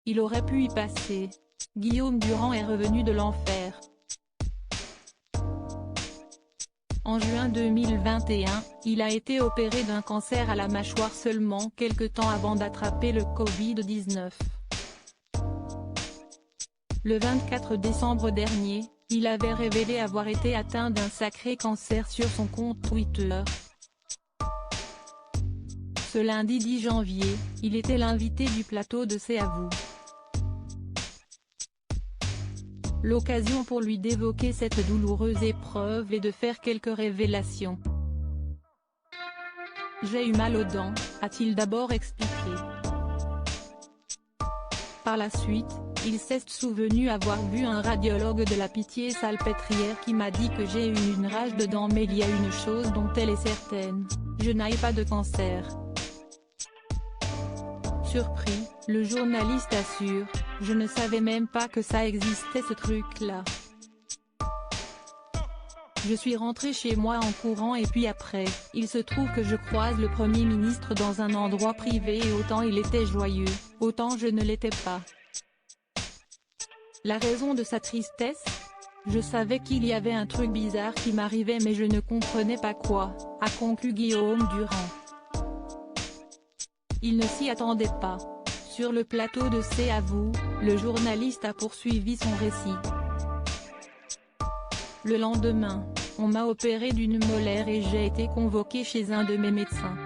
il aurait pu y passer. Guillaume Durand est revenu de l'enfer. En juin 2021, il a été opéré d'un cancer à la mâchoire seulement quelques temps avant d'attraper le Covid-19. Le 24 décembre dernier, il avait révélé avoir été atteint d'un sacré cancer sur son compte Twitter. Ce lundi 10 janvier, il était l'invité du plateau de C'est à vous. L'occasion pour lui d'évoquer cette douloureuse épreuve et de faire quelques révélations. « J'ai eu mal aux dents », a-t-il d'abord expliqué. Par la suite, il s'est souvenu avoir vu un radiologue de la Pitié-Salpêtrière qui m'a dit que j'ai eu une rage de dents, mais il y a une chose dont elle est certaine, je n'ai pas de cancer. Surpris, le journaliste assure, je ne savais même pas que ça existait ce truc-là. Je suis rentré chez moi en courant et puis après, il se trouve que je croise le Premier ministre dans un endroit privé et autant il était joyeux, autant je ne l'étais pas. La raison de sa tristesse ? Je savais qu'il y avait un truc bizarre qui m'arrivait mais je ne comprenais pas quoi, a conclu Guillaume Durand. Il ne s'y attendait pas. Sur le plateau de C'est à vous, le journaliste a poursuivi son récit. Le lendemain, on m'a opéré d'une molaire et j'ai été convoqué chez un de mes médecins.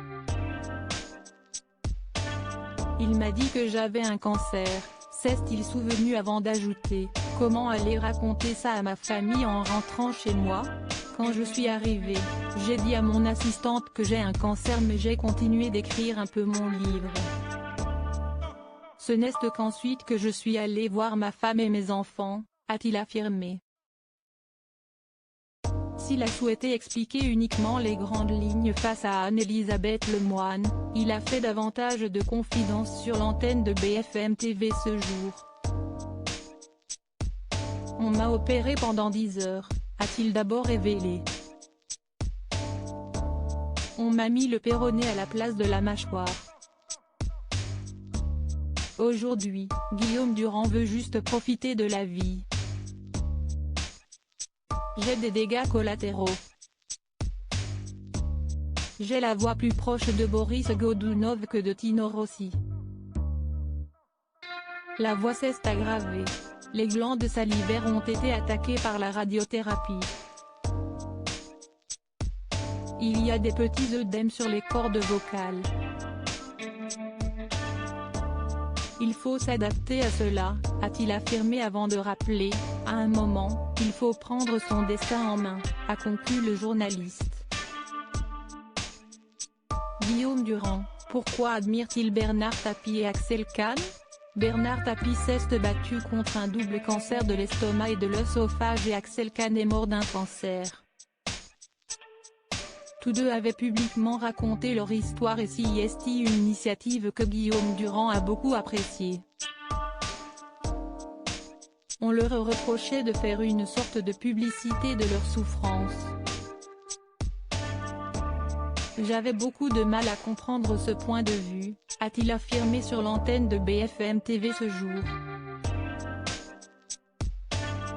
Il m'a dit que j'avais un cancer, s'est-il souvenu avant d'ajouter, comment aller raconter ça à ma famille en rentrant chez moi ? Quand je suis arrivé, j'ai dit à mon assistante que j'ai un cancer mais j'ai continué d'écrire un peu mon livre. Ce n'est qu'ensuite que je suis allé voir ma femme et mes enfants, a-t-il affirmé. S'il a souhaité expliquer uniquement les grandes lignes face à Anne-Elisabeth Lemoine, il a fait davantage de confidences sur l'antenne de BFM TV ce jour. On m'a opéré pendant 10 heures, a-t-il d'abord révélé. On m'a mis le péroné à la place de la mâchoire. Aujourd'hui, Guillaume Durand veut juste profiter de la vie. J'ai des dégâts collatéraux. J'ai la voix plus proche de Boris Godunov que de Tino Rossi. La voix s'est aggravée. Les glandes salivaires ont été attaquées par la radiothérapie. Il y a des petits œdèmes sur les cordes vocales. Il faut s'adapter à cela, a-t-il affirmé avant de rappeler, à un moment, il faut prendre son destin en main, a conclu le journaliste. Guillaume Durand, pourquoi admire-t-il Bernard Tapie et Axel Kahn ? Bernard Tapie s'est battu contre un double cancer de l'estomac et de l'œsophage et Axel Kahn est mort d'un cancer. Tous deux avaient publiquement raconté leur histoire et c'est une initiative que Guillaume Durand a beaucoup appréciée. On leur reprochait de faire une sorte de publicité de leur souffrance. J'avais beaucoup de mal à comprendre ce point de vue, a-t-il affirmé sur l'antenne de BFM TV ce jour.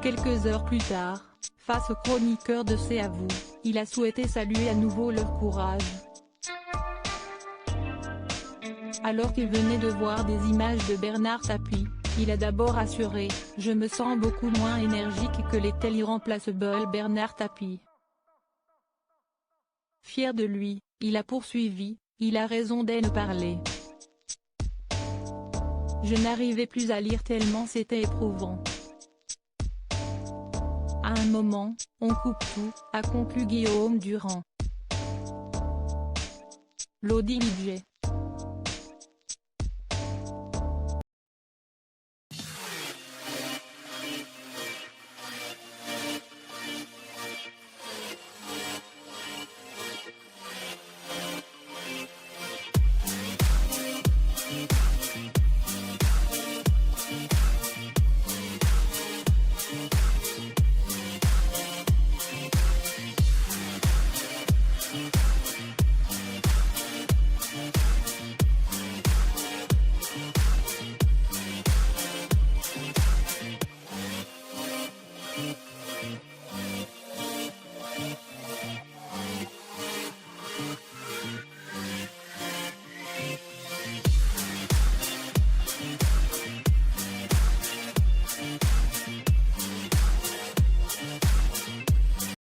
Quelques heures plus tard, face aux chroniqueurs de C'est à vous, il a souhaité saluer à nouveau leur courage. Alors qu'il venait de voir des images de Bernard Tapie, il a d'abord assuré « Je me sens beaucoup moins énergique que l'était l'irremplaçable Bernard Tapie ». Fier de lui, il a poursuivi « Il a raison d'en parler. Je n'arrivais plus à lire tellement c'était éprouvant. À un moment, on coupe tout », a conclu Guillaume Durand. Lodi Lidje.